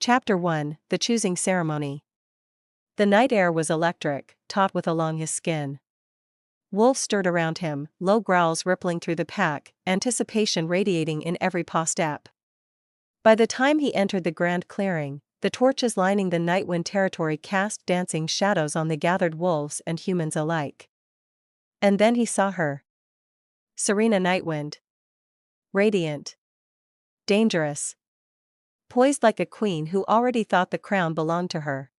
Chapter 1: The Choosing Ceremony. The night air was electric, taut with along his skin. Wolves stirred around him, low growls rippling through the pack, anticipation radiating in every paw step. By the time he entered the grand clearing, the torches lining the Nightwind territory cast dancing shadows on the gathered wolves and humans alike. And then he saw her. Serena Nightwind. Radiant. Dangerous. Poised like a queen who already thought the crown belonged to her.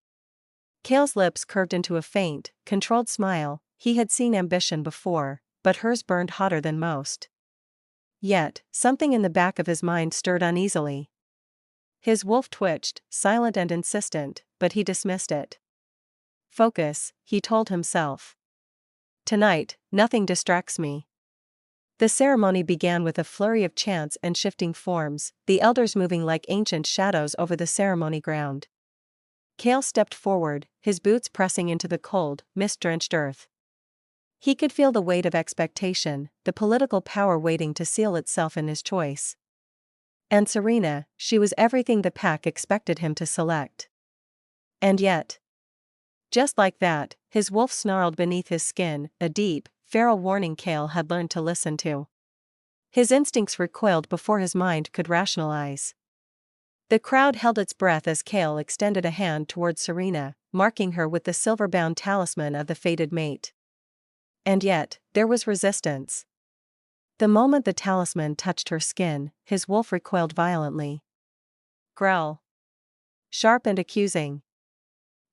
Kael's lips curved into a faint, controlled smile. He had seen ambition before, but hers burned hotter than most. Yet, something in the back of his mind stirred uneasily. His wolf twitched, silent and insistent, but he dismissed it. Focus, he told himself. Tonight, nothing distracts me. The ceremony began with a flurry of chants and shifting forms, the elders moving like ancient shadows over the ceremony ground. Kael stepped forward, his boots pressing into the cold, mist-drenched earth. He could feel the weight of expectation, the political power waiting to seal itself in his choice. And Serena, she was everything the pack expected him to select. And yet, just like that, his wolf snarled beneath his skin, a deep, feral warning Kael had learned to listen to. His instincts recoiled before his mind could rationalize. The crowd held its breath as Kael extended a hand toward Serena, marking her with the silver-bound talisman of the fated mate. And yet, there was resistance. The moment the talisman touched her skin, his wolf recoiled violently. Growl. Sharp and accusing.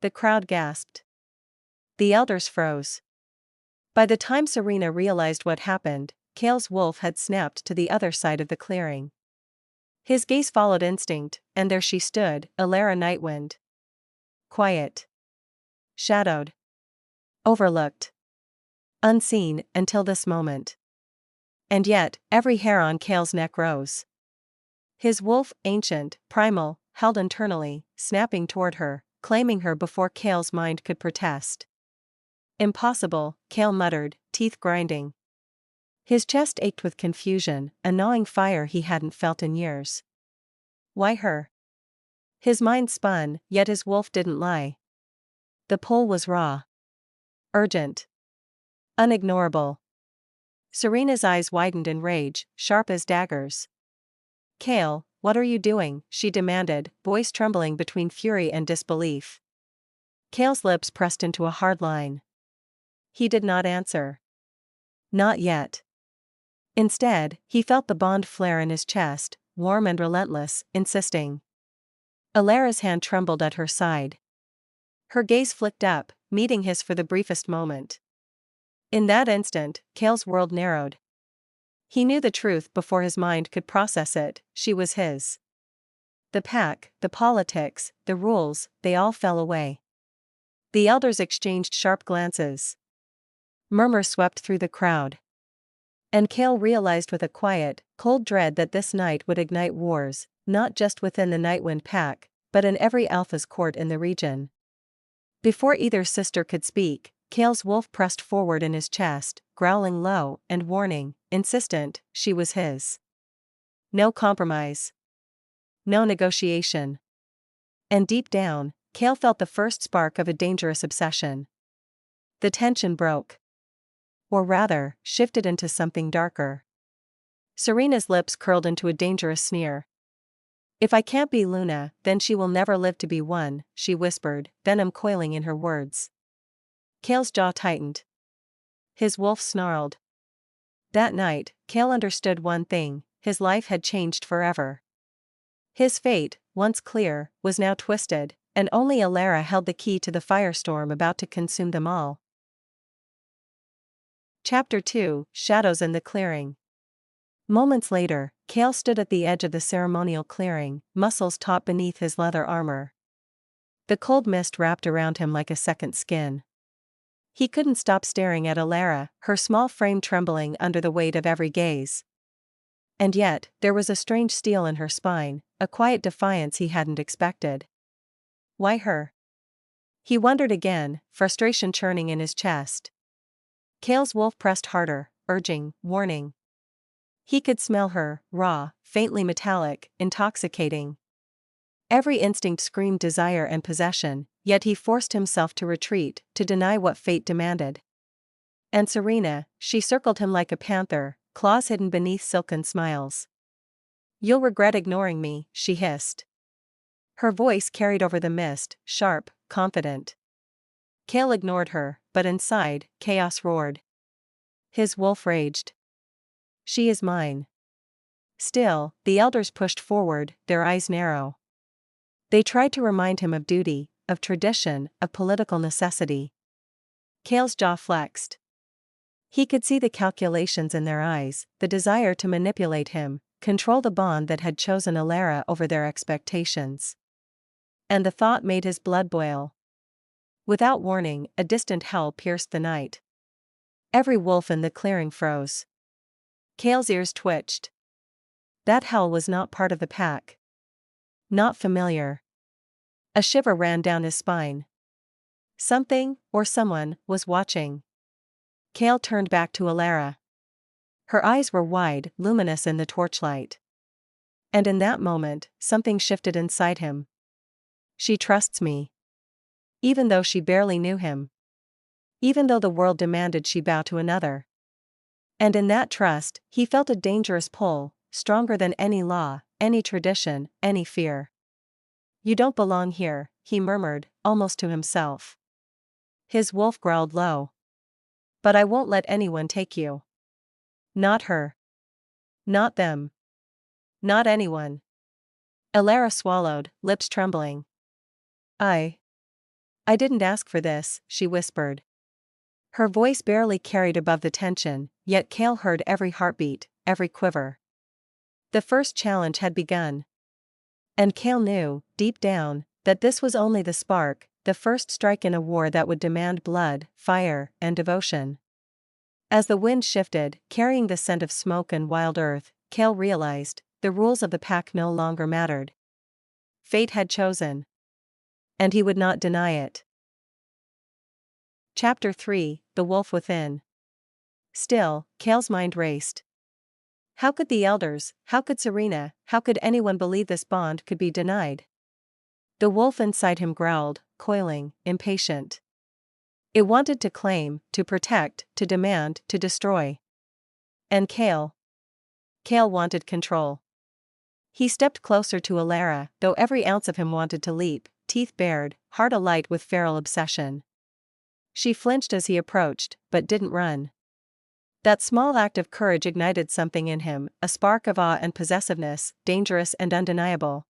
The crowd gasped. The elders froze. By the time Serena realized what happened, Kael's wolf had snapped to the other side of the clearing. His gaze followed instinct, and there she stood, Elara Nightwind. Quiet. Shadowed. Overlooked. Unseen, until this moment. And yet, every hair on Kael's neck rose. His wolf, ancient, primal, held internally, snapping toward her, claiming her before Kael's mind could protest. Impossible, Kael muttered, teeth grinding. His chest ached with confusion, a gnawing fire he hadn't felt in years. Why her? His mind spun, yet his wolf didn't lie. The pull was raw. Urgent. Unignorable. Serena's eyes widened in rage, sharp as daggers. Kael, what are you doing? She demanded, voice trembling between fury and disbelief. Kael's lips pressed into a hard line. He did not answer. Not yet. Instead, he felt the bond flare in his chest, warm and relentless, insisting. Elara's hand trembled at her side. Her gaze flicked up, meeting his for the briefest moment. In that instant, Kael's world narrowed. He knew the truth before his mind could process it. She was his. The pack, the politics, the rules, they all fell away. The elders exchanged sharp glances. Murmurs swept through the crowd. And Kael realized with a quiet, cold dread that this night would ignite wars, not just within the Nightwind pack, but in every Alpha's court in the region. Before either sister could speak, Kael's wolf pressed forward in his chest, growling low and warning, insistent, she was his. No compromise. No negotiation. And deep down, Kael felt the first spark of a dangerous obsession. The tension broke. Or rather, shifted into something darker. Serena's lips curled into a dangerous sneer. If I can't be Luna, then she will never live to be one, she whispered, venom coiling in her words. Kael's jaw tightened. His wolf snarled. That night, Kael understood one thing, his life had changed forever. His fate, once clear, was now twisted, and only Elara held the key to the firestorm about to consume them all. Chapter 2: Shadows in the Clearing. Moments later, Kael stood at the edge of the ceremonial clearing, muscles taut beneath his leather armor. The cold mist wrapped around him like a second skin. He couldn't stop staring at Elara, her small frame trembling under the weight of every gaze. And yet, there was a strange steel in her spine, a quiet defiance he hadn't expected. Why her? He wondered again, frustration churning in his chest. Kael's wolf pressed harder, urging, warning. He could smell her, raw, faintly metallic, intoxicating. Every instinct screamed desire and possession, yet he forced himself to retreat, to deny what fate demanded. And Serena, she circled him like a panther, claws hidden beneath silken smiles. "You'll regret ignoring me," she hissed. Her voice carried over the mist, sharp, confident. Kael ignored her, but inside, chaos roared. His wolf raged. "She is mine." Still, the elders pushed forward, their eyes narrow. They tried to remind him of duty, of tradition, of political necessity. Kael's jaw flexed. He could see the calculations in their eyes, the desire to manipulate him, control the bond that had chosen Elara over their expectations. And the thought made his blood boil. Without warning, a distant howl pierced the night. Every wolf in the clearing froze. Kael's ears twitched. That howl was not part of the pack. Not familiar. A shiver ran down his spine. Something, or someone, was watching. Kael turned back to Elara. Her eyes were wide, luminous in the torchlight. And in that moment, something shifted inside him. She trusts me. Even though she barely knew him. Even though the world demanded she bow to another. And in that trust, he felt a dangerous pull, stronger than any law, any tradition, any fear. "You don't belong here," he murmured, almost to himself. His wolf growled low. "But I won't let anyone take you. Not her. Not them. Not anyone." Elara swallowed, lips trembling. I didn't ask for this," she whispered. Her voice barely carried above the tension, yet Kael heard every heartbeat, every quiver. The first challenge had begun. And Kael knew, deep down, that this was only the spark, the first strike in a war that would demand blood, fire, and devotion. As the wind shifted, carrying the scent of smoke and wild earth, Kael realized, the rules of the pack no longer mattered. Fate had chosen. And he would not deny it. Chapter 3, The Wolf Within. Still, Kael's mind raced. How could the elders, how could Serena, how could anyone believe this bond could be denied? The wolf inside him growled, coiling, impatient. It wanted to claim, to protect, to demand, to destroy. And Kael wanted control. He stepped closer to Elara, though every ounce of him wanted to leap, teeth bared, heart alight with feral obsession. She flinched as he approached, but didn't run. That small act of courage ignited something in him, a spark of awe and possessiveness, dangerous and undeniable.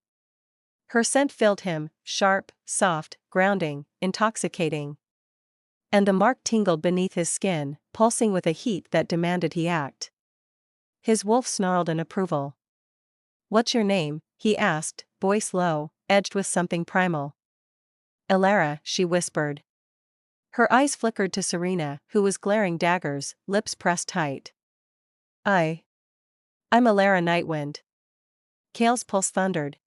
Her scent filled him, sharp, soft, grounding, intoxicating. And the mark tingled beneath his skin, pulsing with a heat that demanded he act. His wolf snarled in approval. "What's your name?" he asked, voice low, edged with something primal. "Elara," she whispered. Her eyes flickered to Serena, who was glaring daggers, lips pressed tight. I'm Elara Nightwind." Kael's pulse thundered.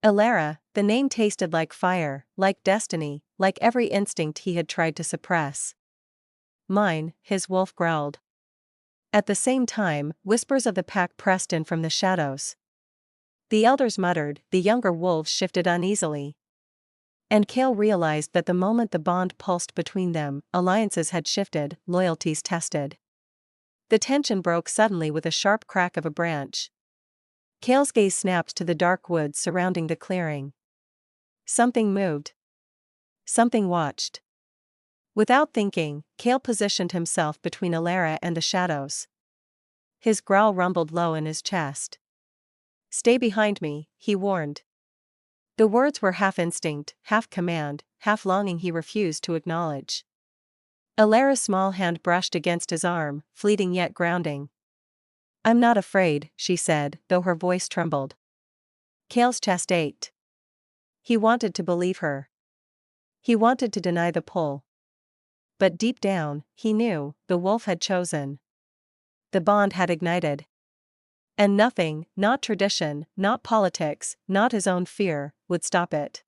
Elara, the name tasted like fire, like destiny, like every instinct he had tried to suppress. "Mine," his wolf growled. At the same time, whispers of the pack pressed in from the shadows. The elders muttered, the younger wolves shifted uneasily. And Kael realized that the moment the bond pulsed between them, alliances had shifted, loyalties tested. The tension broke suddenly with a sharp crack of a branch. Kael's gaze snapped to the dark woods surrounding the clearing. Something moved. Something watched. Without thinking, Kael positioned himself between Elara and the shadows. His growl rumbled low in his chest. "Stay behind me," he warned. The words were half instinct, half command, half longing he refused to acknowledge. Elara's small hand brushed against his arm, fleeting yet grounding. "I'm not afraid," she said, though her voice trembled. Kael's chest ached. He wanted to believe her. He wanted to deny the pull. But deep down, he knew, the wolf had chosen. The bond had ignited. And nothing, not tradition, not politics, not his own fear, would stop it.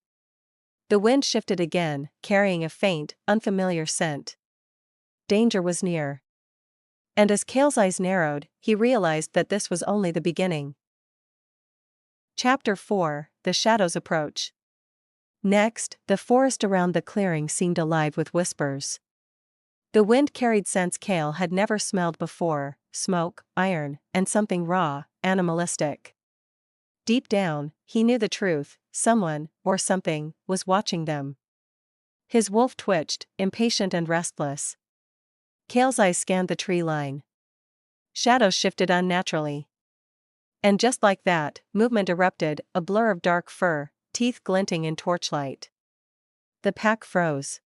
The wind shifted again, carrying a faint, unfamiliar scent. Danger was near. And as Kael's eyes narrowed, he realized that this was only the beginning. Chapter 4, The the shadows approach. Next, the forest around the clearing seemed alive with whispers. The wind carried scents Kael had never smelled before: smoke, iron, and something raw, animalistic. Deep down, he knew the truth: someone, or something, was watching them. His wolf twitched, impatient and restless. Kael's eyes scanned the tree line. Shadows shifted unnaturally. And just like that, movement erupted, a blur of dark fur, teeth glinting in torchlight. The pack froze.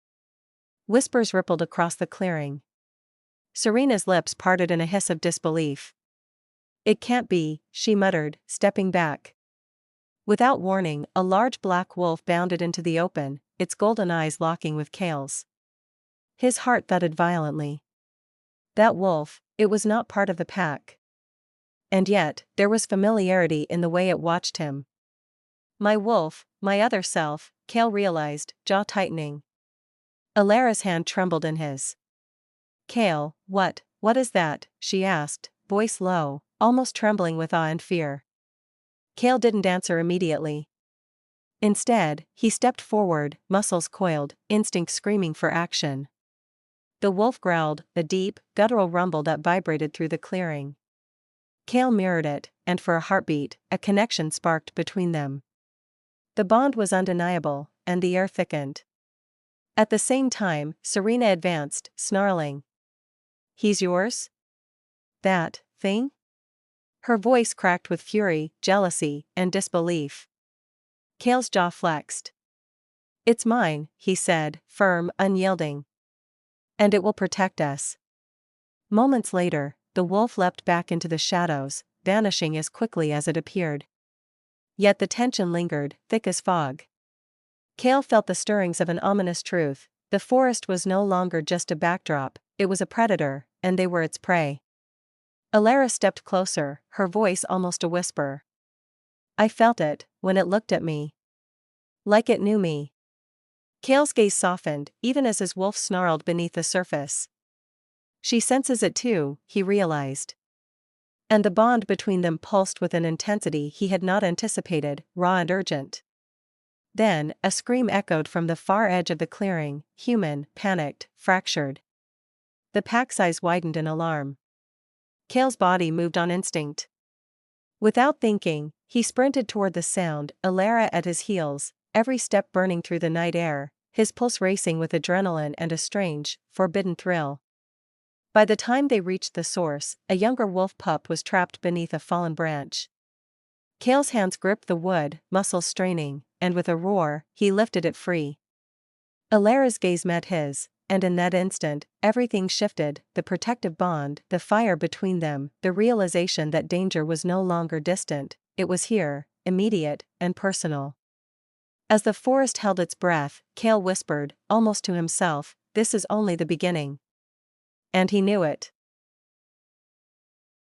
Whispers rippled across the clearing. Serena's lips parted in a hiss of disbelief. "It can't be," she muttered, stepping back. Without warning, a large black wolf bounded into the open, its golden eyes locking with Kael's. His heart thudded violently. That wolf, it was not part of the pack. And yet, there was familiarity in the way it watched him. My wolf, my other self, Kael realized, jaw tightening. Elara's hand trembled in his. "Kael, what is that?" she asked, voice low, almost trembling with awe and fear. Kael didn't answer immediately. Instead, he stepped forward, muscles coiled, instinct screaming for action. The wolf growled, a deep, guttural rumble that vibrated through the clearing. Kael mirrored it, and for a heartbeat, a connection sparked between them. The bond was undeniable, and the air thickened. At the same time, Serena advanced, snarling. "He's yours? That thing?" Her voice cracked with fury, jealousy, and disbelief. Kael's jaw flexed. "It's mine," he said, firm, unyielding. "And it will protect us." Moments later, the wolf leapt back into the shadows, vanishing as quickly as it appeared. Yet the tension lingered, thick as fog. Kael felt the stirrings of an ominous truth: the forest was no longer just a backdrop, it was a predator, and they were its prey. Elara stepped closer, her voice almost a whisper. "I felt it, when it looked at me. Like it knew me." Kael's gaze softened, even as his wolf snarled beneath the surface. "She senses it too," he realized. And the bond between them pulsed with an intensity he had not anticipated, raw and urgent. Then, a scream echoed from the far edge of the clearing, human, panicked, fractured. The pack's eyes widened in alarm. Kael's body moved on instinct. Without thinking, he sprinted toward the sound, Elara at his heels, every step burning through the night air, his pulse racing with adrenaline and a strange, forbidden thrill. By the time they reached the source, a younger wolf pup was trapped beneath a fallen branch. Kael's hands gripped the wood, muscles straining, and with a roar, he lifted it free. Elara's gaze met his, and in that instant, everything shifted: the protective bond, the fire between them, the realization that danger was no longer distant, it was here, immediate, and personal. As the forest held its breath, Kael whispered, almost to himself, "This is only the beginning." And he knew it.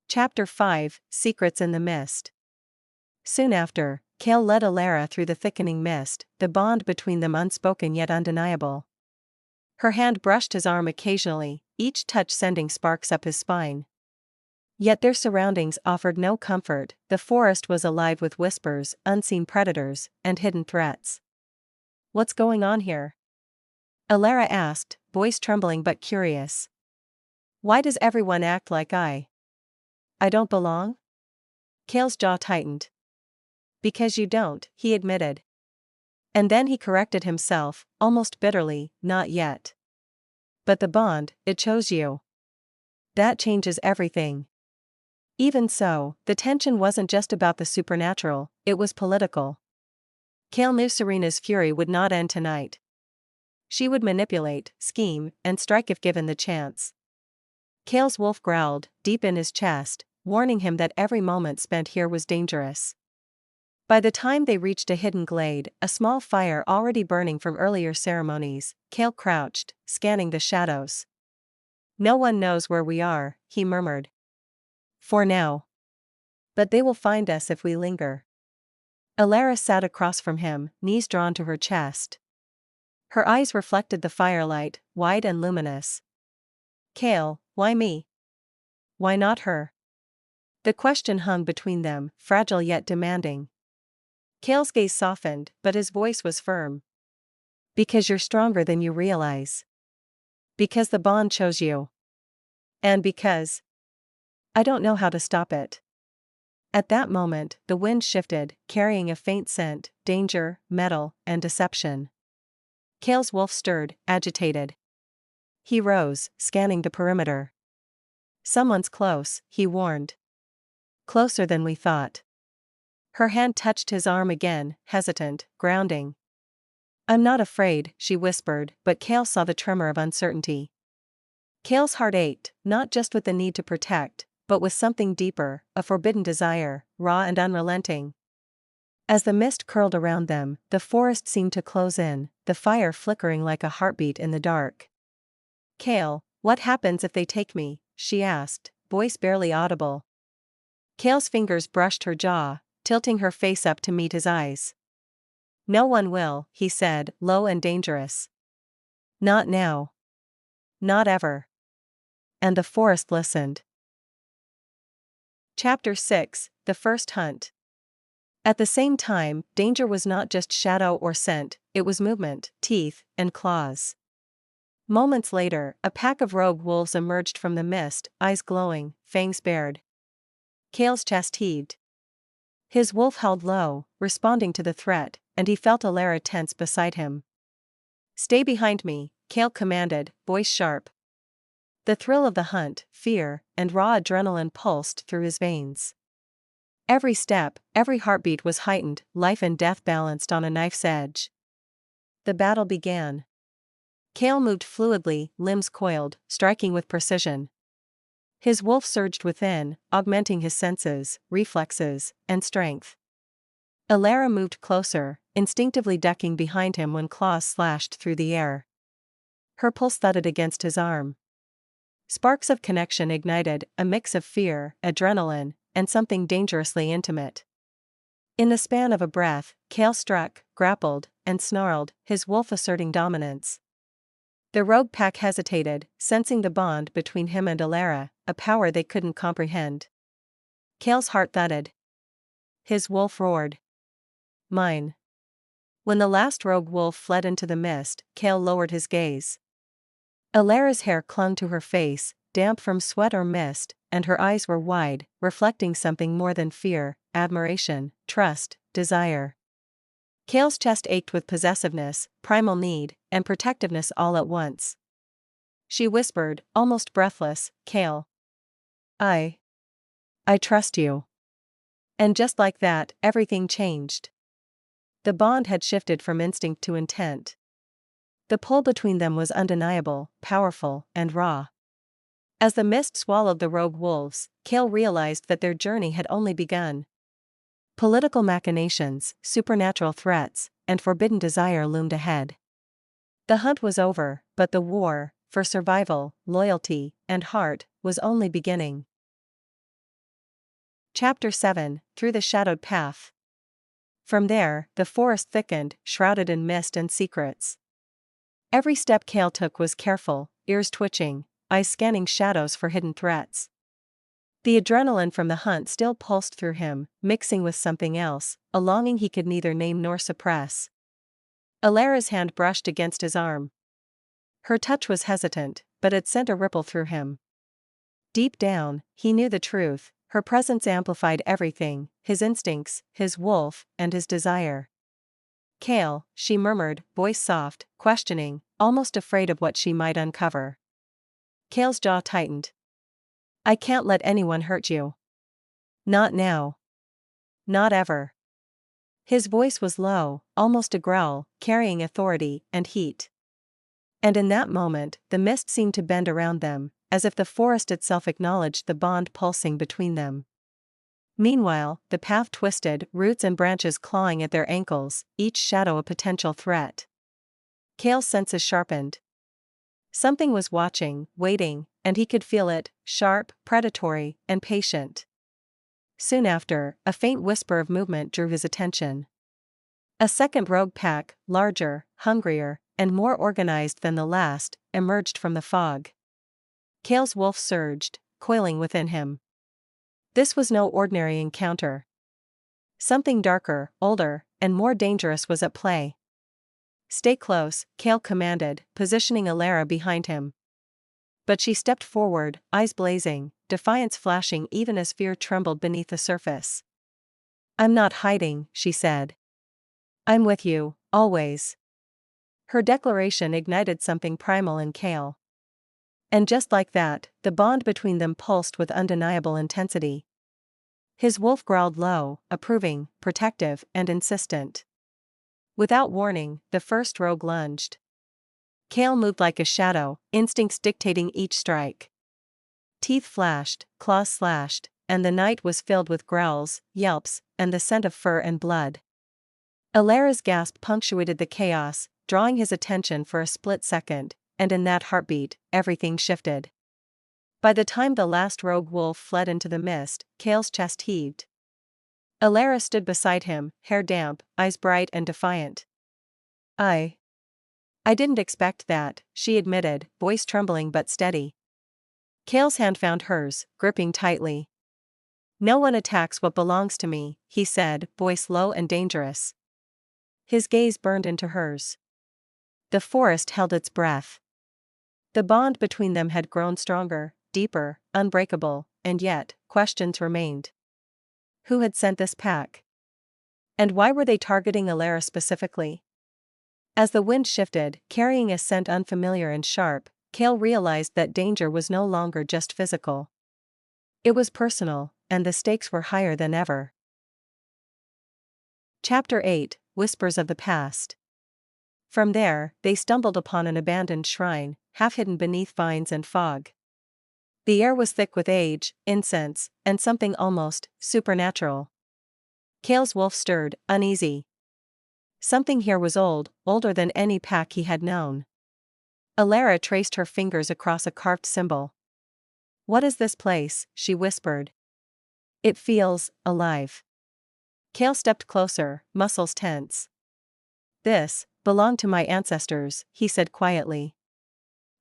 Chapter 5: Secrets in the Mist. Soon after, Kael led Elara through the thickening mist, the bond between them unspoken yet undeniable. Her hand brushed his arm occasionally, each touch sending sparks up his spine. Yet their surroundings offered no comfort: the forest was alive with whispers, unseen predators, and hidden threats. "What's going on here?" Elara asked, voice trembling but curious. "Why does everyone act like I don't belong?" Kael's jaw tightened. "Because you don't," he admitted. And then he corrected himself, almost bitterly, "Not yet. But the bond, it chose you. That changes everything." Even so, the tension wasn't just about the supernatural, it was political. Kael knew Serena's fury would not end tonight. She would manipulate, scheme, and strike if given the chance. Kael's wolf growled, deep in his chest, warning him that every moment spent here was dangerous. By the time they reached a hidden glade, a small fire already burning from earlier ceremonies, Kael crouched, scanning the shadows. "No one knows where we are," he murmured. "For now. But they will find us if we linger." Elara sat across from him, knees drawn to her chest. Her eyes reflected the firelight, wide and luminous. "Kael, why me? Why not her?" The question hung between them, fragile yet demanding. Kael's gaze softened, but his voice was firm. Because you're stronger than you realize. Because the bond chose you. And because I don't know how to stop it. At that moment, the wind shifted, carrying a faint scent, danger, metal, and deception. Kael's wolf stirred, agitated. He rose, scanning the perimeter. Someone's close, he warned. Closer than we thought. Her hand touched his arm again, hesitant, grounding. I'm not afraid, she whispered, but Kael saw the tremor of uncertainty. Kael's heart ached, not just with the need to protect, but with something deeper, a forbidden desire, raw and unrelenting. As the mist curled around them, the forest seemed to close in, the fire flickering like a heartbeat in the dark. Kael, what happens if they take me? She asked, voice barely audible. Kael's fingers brushed her jaw, tilting her face up to meet his eyes. No one will, he said, low and dangerous. Not now. Not ever. And the forest listened. Chapter 6, The First Hunt. At the same time, danger was not just shadow or scent, it was movement, teeth, and claws. Moments later, a pack of rogue wolves emerged from the mist, eyes glowing, fangs bared. Kael's chest heaved. His wolf held low, responding to the threat, and he felt Elara tense beside him. Stay behind me, Kael commanded, voice sharp. The thrill of the hunt, fear, and raw adrenaline pulsed through his veins. Every step, every heartbeat was heightened, life and death balanced on a knife's edge. The battle began. Kael moved fluidly, limbs coiled, striking with precision. His wolf surged within, augmenting his senses, reflexes, and strength. Elara moved closer, instinctively ducking behind him when claws slashed through the air. Her pulse thudded against his arm. Sparks of connection ignited, a mix of fear, adrenaline, and something dangerously intimate. In the span of a breath, Kael struck, grappled, and snarled, his wolf asserting dominance. The rogue pack hesitated, sensing the bond between him and Elara, a power they couldn't comprehend. Kael's heart thudded. His wolf roared. Mine. When the last rogue wolf fled into the mist, Kael lowered his gaze. Elara's hair clung to her face, damp from sweat or mist, and her eyes were wide, reflecting something more than fear, admiration, trust, desire. Kael's chest ached with possessiveness, primal need, and protectiveness all at once. She whispered, almost breathless, Kael. I trust you. And just like that, everything changed. The bond had shifted from instinct to intent. The pull between them was undeniable, powerful, and raw. As the mist swallowed the rogue wolves, Kael realized that their journey had only begun. Political machinations, supernatural threats, and forbidden desire loomed ahead. The hunt was over, but the war, for survival, loyalty, and heart, was only beginning. Chapter 7, Through the Shadowed Path. From there, the forest thickened, shrouded in mist and secrets. Every step Kael took was careful, ears twitching, eyes scanning shadows for hidden threats. The adrenaline from the hunt still pulsed through him, mixing with something else, a longing he could neither name nor suppress. Elara's hand brushed against his arm. Her touch was hesitant, but it sent a ripple through him. Deep down, he knew the truth, her presence amplified everything, his instincts, his wolf, and his desire. Kael, she murmured, voice soft, questioning, almost afraid of what she might uncover. Kael's jaw tightened. I can't let anyone hurt you. Not now. Not ever. His voice was low, almost a growl, carrying authority and heat. And in that moment, the mist seemed to bend around them, as if the forest itself acknowledged the bond pulsing between them. Meanwhile, the path twisted, roots and branches clawing at their ankles, each shadow a potential threat. Kael's senses sharpened. Something was watching, waiting, and he could feel it, sharp, predatory, and patient. Soon after, a faint whisper of movement drew his attention. A second rogue pack, larger, hungrier, and more organized than the last, emerged from the fog. Kael's wolf surged, coiling within him. This was no ordinary encounter. Something darker, older, and more dangerous was at play. "Stay close," Kael commanded, positioning Elara behind him. But she stepped forward, eyes blazing, defiance flashing even as fear trembled beneath the surface. "I'm not hiding," she said. "I'm with you, always." Her declaration ignited something primal in Kael. And just like that, the bond between them pulsed with undeniable intensity. His wolf growled low, approving, protective, and insistent. Without warning, the first rogue lunged. Kael moved like a shadow, instincts dictating each strike. Teeth flashed, claws slashed, and the night was filled with growls, yelps, and the scent of fur and blood. Elara's gasp punctuated the chaos, drawing his attention for a split second, and in that heartbeat, everything shifted. By the time the last rogue wolf fled into the mist, Kael's chest heaved. Elara stood beside him, hair damp, eyes bright and defiant. I didn't expect that," she admitted, voice trembling but steady. Kael's hand found hers, gripping tightly. "No one attacks what belongs to me," he said, voice low and dangerous. His gaze burned into hers. The forest held its breath. The bond between them had grown stronger, deeper, unbreakable, and yet, questions remained. Who had sent this pack? And why were they targeting Elara specifically? As the wind shifted, carrying a scent unfamiliar and sharp, Kael realized that danger was no longer just physical. It was personal, and the stakes were higher than ever. Chapter 8, Whispers of the Past. From there, they stumbled upon an abandoned shrine, half hidden beneath vines and fog. The air was thick with age, incense, and something almost supernatural. Kael's wolf stirred, uneasy. Something here was old, older than any pack he had known. Elara traced her fingers across a carved symbol. "What is this place?" she whispered. "It feels alive." Kael stepped closer, muscles tense. "This belonged to my ancestors," he said quietly.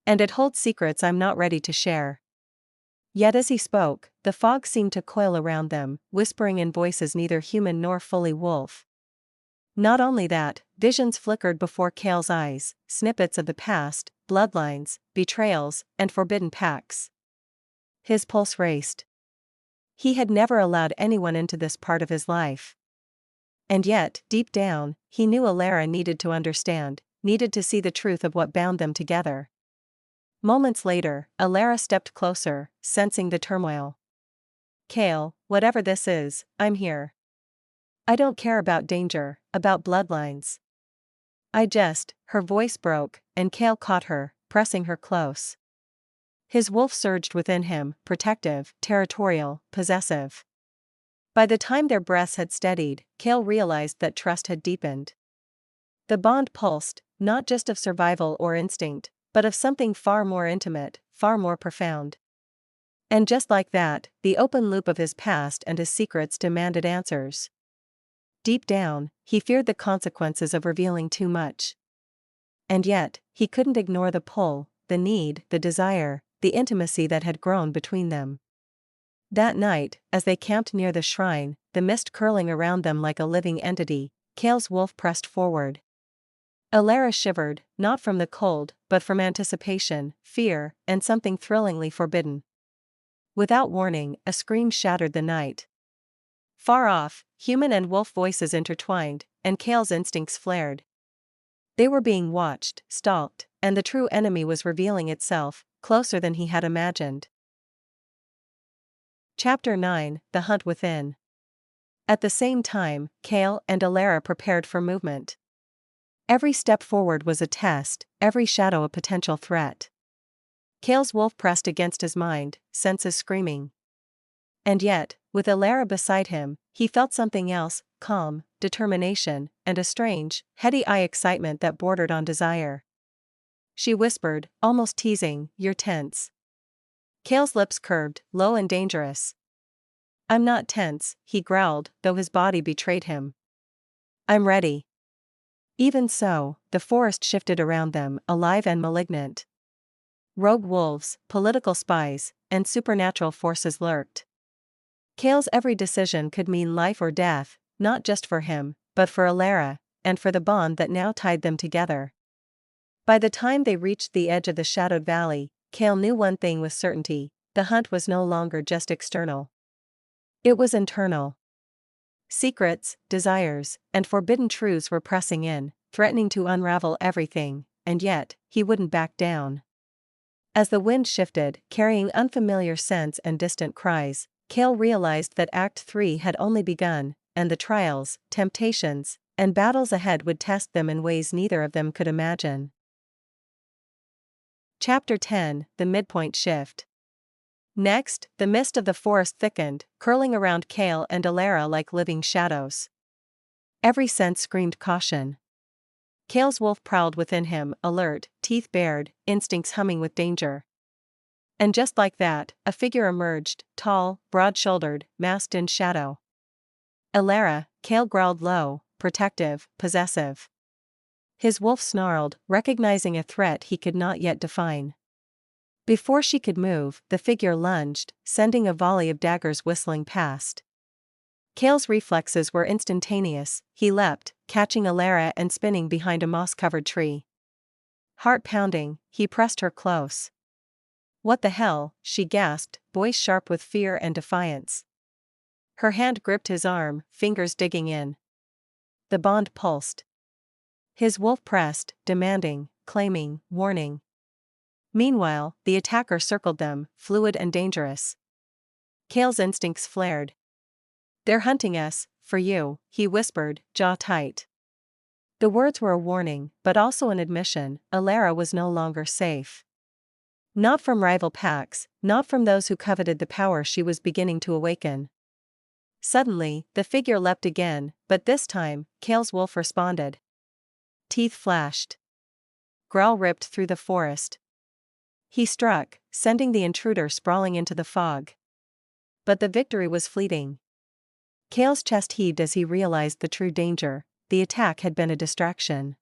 "And it holds secrets I'm not ready to share." Yet as he spoke, the fog seemed to coil around them, whispering in voices neither human nor fully wolf. Not only that, visions flickered before Kael's eyes, snippets of the past, bloodlines, betrayals, and forbidden pacts. His pulse raced. He had never allowed anyone into this part of his life. And yet, deep down, he knew Elara needed to understand, needed to see the truth of what bound them together. Moments later, Elara stepped closer, sensing the turmoil. "Kael, whatever this is, I'm here. I don't care about danger, about bloodlines. Her voice broke, and Kael caught her, pressing her close. His wolf surged within him, protective, territorial, possessive. By the time their breaths had steadied, Kael realized that trust had deepened. The bond pulsed, not just of survival or instinct, but of something far more intimate, far more profound. And just like that, the open loop of his past and his secrets demanded answers. Deep down, he feared the consequences of revealing too much. And yet, he couldn't ignore the pull, the need, the desire, the intimacy that had grown between them. That night, as they camped near the shrine, the mist curling around them like a living entity, Kael's wolf pressed forward. Elara shivered, not from the cold, but from anticipation, fear, and something thrillingly forbidden. Without warning, a scream shattered the night. Far off, human and wolf voices intertwined, and Kael's instincts flared. They were being watched, stalked, and the true enemy was revealing itself, closer than he had imagined. Chapter 9, The Hunt Within. At the same time, Kael and Elara prepared for movement. Every step forward was a test, every shadow a potential threat. Kael's wolf pressed against his mind, senses screaming. And yet, with Elara beside him, he felt something else, calm, determination, and a strange, heady-eye excitement that bordered on desire. She whispered, almost teasing, "You're tense." Kael's lips curved, low and dangerous. "I'm not tense," he growled, though his body betrayed him. "I'm ready." Even so, the forest shifted around them, alive and malignant. Rogue wolves, political spies, and supernatural forces lurked. Kael's every decision could mean life or death, not just for him, but for Elara, and for the bond that now tied them together. By the time they reached the edge of the shadowed valley, Kael knew one thing with certainty: the hunt was no longer just external. It was internal. Secrets, desires, and forbidden truths were pressing in, threatening to unravel everything, and yet, he wouldn't back down. As the wind shifted, carrying unfamiliar scents and distant cries, Kael realized that Act 3 had only begun, and the trials, temptations, and battles ahead would test them in ways neither of them could imagine. Chapter 10: The Midpoint Shift. Next, the mist of the forest thickened, curling around Kael and Elara like living shadows. Every sense screamed caution. Kael's wolf prowled within him, alert, teeth bared, instincts humming with danger. And just like that, a figure emerged, tall, broad-shouldered, masked in shadow. Elara, Kael growled low, protective, possessive. His wolf snarled, recognizing a threat he could not yet define. Before she could move, the figure lunged, sending a volley of daggers whistling past. Kael's reflexes were instantaneous. He leapt, catching Elara and spinning behind a moss-covered tree. Heart pounding, he pressed her close. "What the hell?" she gasped, voice sharp with fear and defiance. Her hand gripped his arm, fingers digging in. The bond pulsed. His wolf pressed, demanding, claiming, warning. Meanwhile, the attacker circled them, fluid and dangerous. Kael's instincts flared. "They're hunting us, for you," he whispered, jaw tight. The words were a warning, but also an admission: Elara was no longer safe. Not from rival packs, not from those who coveted the power she was beginning to awaken. Suddenly, the figure leapt again, but this time, Kael's wolf responded. Teeth flashed. Growl ripped through the forest. He struck, sending the intruder sprawling into the fog. But the victory was fleeting. Kael's chest heaved as he realized the true danger: the attack had been a distraction.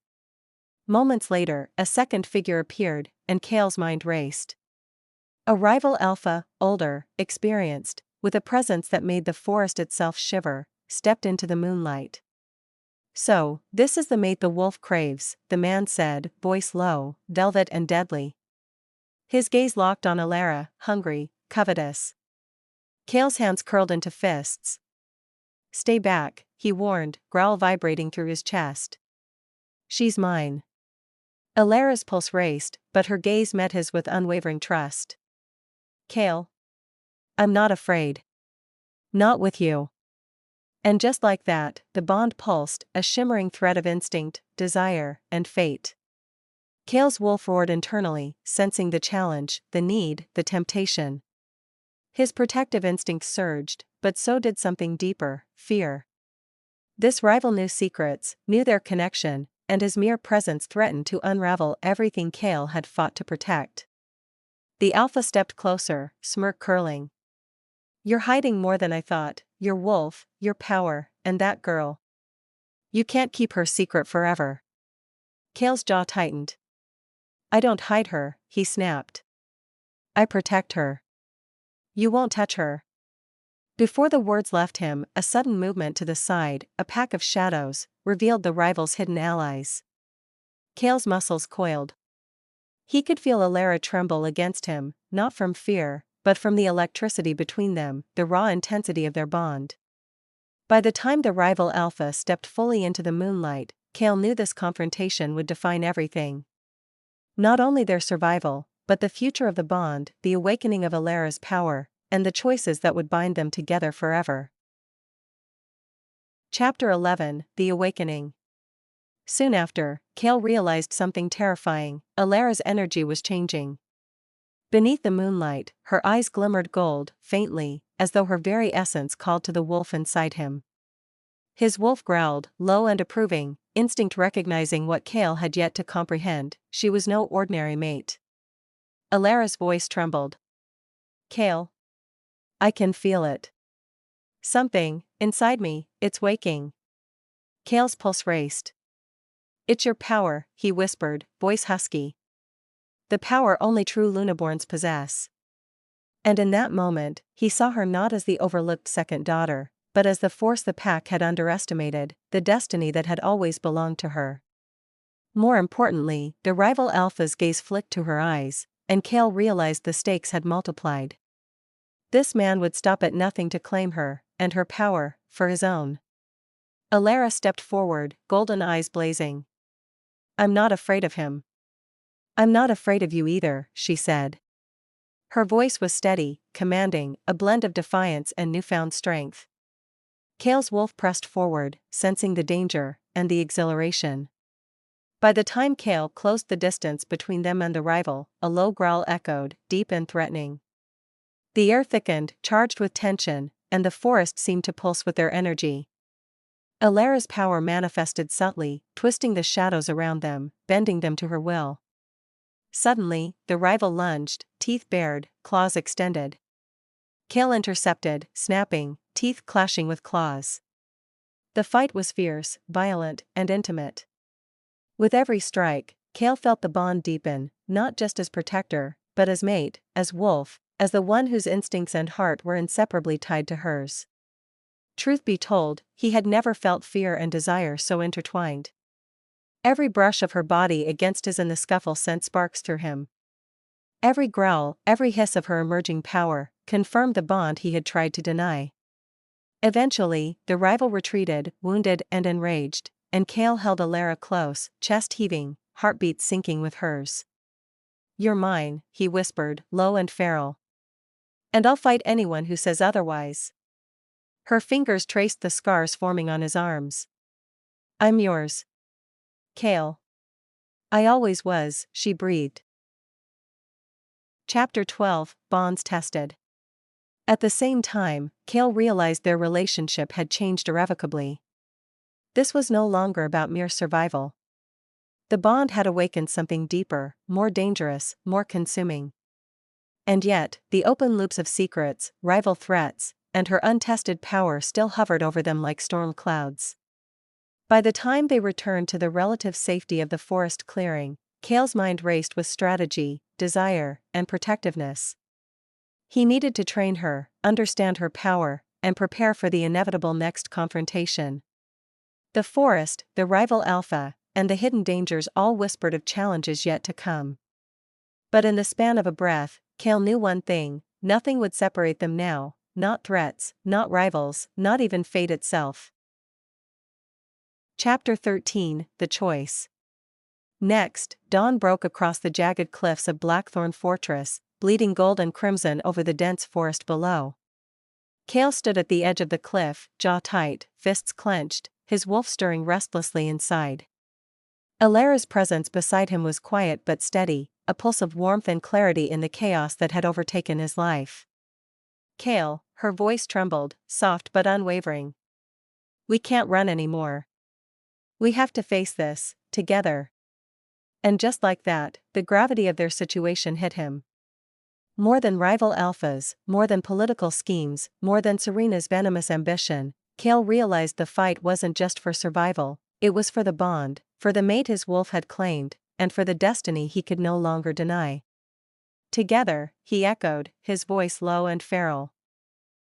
Moments later, a second figure appeared, and Kael's mind raced. A rival alpha, older, experienced, with a presence that made the forest itself shiver, stepped into the moonlight. "So, this is the mate the wolf craves," the man said, voice low, velvet and deadly. His gaze locked on Elara, hungry, covetous. Kael's hands curled into fists. "Stay back," he warned, growl vibrating through his chest. "She's mine." Elara's pulse raced, but her gaze met his with unwavering trust. "Kael. I'm not afraid. Not with you." And just like that, the bond pulsed, a shimmering thread of instinct, desire, and fate. Kael's wolf roared internally, sensing the challenge, the need, the temptation. His protective instincts surged, but so did something deeper: fear. This rival knew secrets, knew their connection, and his mere presence threatened to unravel everything Kael had fought to protect. The alpha stepped closer, smirk curling. "You're hiding more than I thought: your wolf, your power, and that girl. You can't keep her secret forever." Kael's jaw tightened. "I don't hide her," he snapped. "I protect her. You won't touch her." Before the words left him, a sudden movement to the side, a pack of shadows, revealed the rival's hidden allies. Kael's muscles coiled. He could feel Elara tremble against him, not from fear, but from the electricity between them, the raw intensity of their bond. By the time the rival alpha stepped fully into the moonlight, Kael knew this confrontation would define everything. Not only their survival, but the future of the bond, the awakening of Elara's power, and the choices that would bind them together forever. Chapter 11: The Awakening. Soon after, Kael realized something terrifying: Elara's energy was changing. Beneath the moonlight, her eyes glimmered gold, faintly, as though her very essence called to the wolf inside him. His wolf growled, low and approving, instinct recognizing what Kael had yet to comprehend: she was no ordinary mate. Elara's voice trembled. "Kael. I can feel it. Something, inside me, it's waking." Kael's pulse raced. "It's your power," he whispered, voice husky. "The power only true Lunaborns possess." And in that moment, he saw her not as the overlooked second daughter, but as the force the pack had underestimated, the destiny that had always belonged to her. More importantly, the rival alpha's gaze flicked to her eyes, and Kael realized the stakes had multiplied. This man would stop at nothing to claim her, and her power, for his own. Elara stepped forward, golden eyes blazing. "I'm not afraid of him." "I'm not afraid of you either," she said. Her voice was steady, commanding, a blend of defiance and newfound strength. Kael's wolf pressed forward, sensing the danger, and the exhilaration. By the time Kael closed the distance between them and the rival, a low growl echoed, deep and threatening. The air thickened, charged with tension, and the forest seemed to pulse with their energy. Elara's power manifested subtly, twisting the shadows around them, bending them to her will. Suddenly, the rival lunged, teeth bared, claws extended. Kael intercepted, snapping, teeth clashing with claws. The fight was fierce, violent, and intimate. With every strike, Kael felt the bond deepen, not just as protector, but as mate, as wolf, as the one whose instincts and heart were inseparably tied to hers. Truth be told, he had never felt fear and desire so intertwined. Every brush of her body against his in the scuffle sent sparks through him. Every growl, every hiss of her emerging power, confirmed the bond he had tried to deny. Eventually, the rival retreated, wounded and enraged, and Kael held Elara close, chest heaving, heartbeat syncing with hers. "You're mine," he whispered, low and feral. "And I'll fight anyone who says otherwise." Her fingers traced the scars forming on his arms. "I'm yours, Kael." "I always was," she breathed. Chapter 12, Bonds Tested. At the same time, Kael realized their relationship had changed irrevocably. This was no longer about mere survival. The bond had awakened something deeper, more dangerous, more consuming. And yet, the open loops of secrets, rival threats, and her untested power still hovered over them like storm clouds. By the time they returned to the relative safety of the forest clearing, Kael's mind raced with strategy, desire, and protectiveness. He needed to train her, understand her power, and prepare for the inevitable next confrontation. The forest, the rival alpha, and the hidden dangers all whispered of challenges yet to come. But in the span of a breath, Kael knew one thing: nothing would separate them now, not threats, not rivals, not even fate itself. Chapter 13, The Choice. Next, dawn broke across the jagged cliffs of Blackthorn Fortress, bleeding gold and crimson over the dense forest below. Kael stood at the edge of the cliff, jaw tight, fists clenched, his wolf stirring restlessly inside. Elara's presence beside him was quiet but steady, a pulse of warmth and clarity in the chaos that had overtaken his life. "Kael," her voice trembled, soft but unwavering. "We can't run anymore. We have to face this, together." And just like that, the gravity of their situation hit him. More than rival alphas, more than political schemes, more than Serena's venomous ambition, Kael realized the fight wasn't just for survival, it was for the bond, for the mate his wolf had claimed, and for the destiny he could no longer deny. "Together," he echoed, his voice low and feral.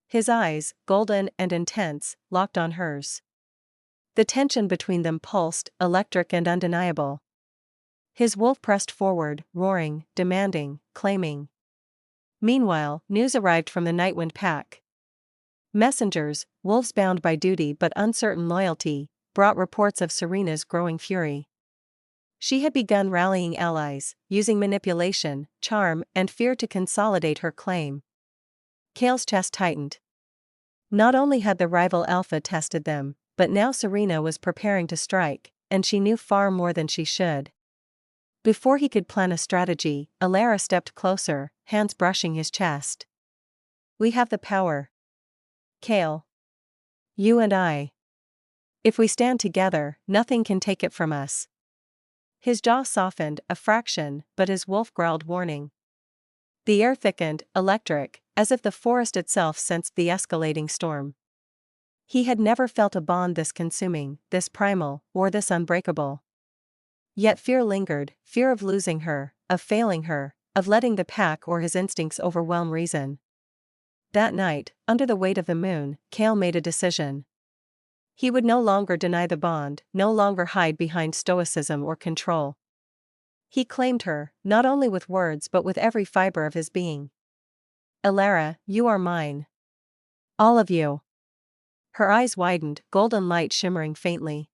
His eyes, golden and intense, locked on hers. The tension between them pulsed, electric and undeniable. His wolf pressed forward, roaring, demanding, claiming. Meanwhile, news arrived from the Nightwind pack. Messengers, wolves bound by duty but uncertain loyalty, brought reports of Serena's growing fury. She had begun rallying allies, using manipulation, charm, and fear to consolidate her claim. Kael's chest tightened. Not only had the rival alpha tested them, but now Serena was preparing to strike, and she knew far more than she should. Before he could plan a strategy, Elara stepped closer, hands brushing his chest. "We have the power, Kael. You and I. If we stand together, nothing can take it from us." His jaw softened a fraction, but his wolf growled warning. The air thickened, electric, as if the forest itself sensed the escalating storm. He had never felt a bond this consuming, this primal, or this unbreakable. Yet fear lingered, fear of losing her, of failing her, of letting the pack or his instincts overwhelm reason. That night, under the weight of the moon, Kael made a decision. He would no longer deny the bond, no longer hide behind stoicism or control. He claimed her, not only with words but with every fiber of his being. Elara, you are mine. All of you. Her eyes widened, golden light shimmering faintly.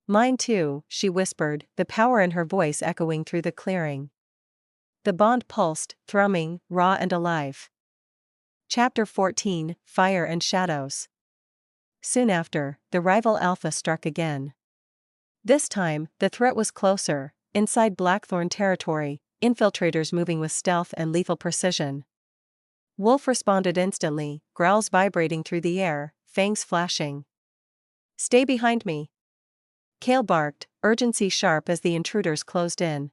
Mine too, she whispered, the power in her voice echoing through the clearing. The bond pulsed, thrumming, raw and alive. Chapter 14, Fire and Shadows. Soon after, the rival Alpha struck again. This time, the threat was closer, inside Blackthorn territory, infiltrators moving with stealth and lethal precision. Wolf responded instantly, growls vibrating through the air, fangs flashing. Stay behind me. Kael barked, urgency sharp as the intruders closed in.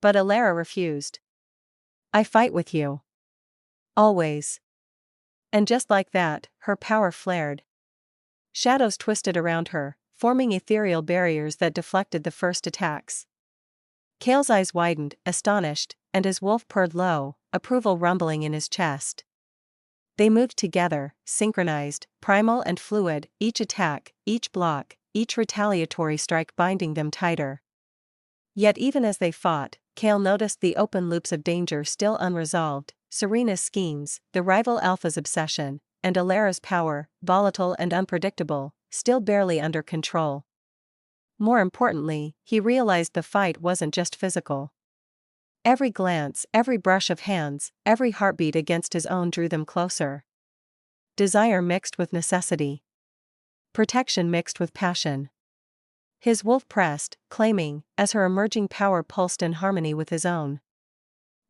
But Elara refused. I fight with you. Always. And just like that, her power flared. Shadows twisted around her, forming ethereal barriers that deflected the first attacks. Kael's eyes widened, astonished, and as Wolf purred low, approval rumbling in his chest. They moved together, synchronized, primal and fluid, each attack, each block, each retaliatory strike binding them tighter. Yet even as they fought, Kael noticed the open loops of danger still unresolved, Serena's schemes, the rival Alpha's obsession, and Elara's power, volatile and unpredictable, still barely under control. More importantly, he realized the fight wasn't just physical. Every glance, every brush of hands, every heartbeat against his own drew them closer. Desire mixed with necessity. Protection mixed with passion. His wolf pressed, claiming, as her emerging power pulsed in harmony with his own.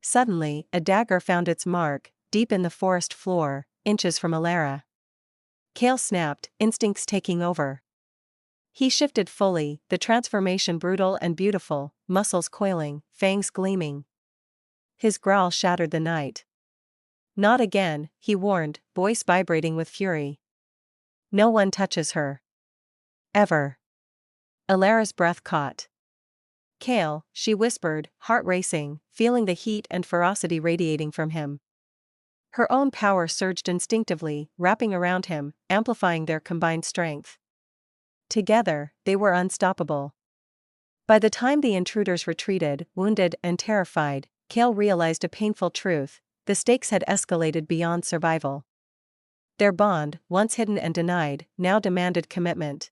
Suddenly, a dagger found its mark, deep in the forest floor, inches from Elara. Kael snapped, instincts taking over. He shifted fully, the transformation brutal and beautiful, muscles coiling, fangs gleaming. His growl shattered the night. Not again, he warned, voice vibrating with fury. No one touches her. Ever. Elara's breath caught. Kael, she whispered, heart racing, feeling the heat and ferocity radiating from him. Her own power surged instinctively, wrapping around him, amplifying their combined strength. Together, they were unstoppable. By the time the intruders retreated, wounded and terrified, Kael realized a painful truth: the stakes had escalated beyond survival. Their bond, once hidden and denied, now demanded commitment.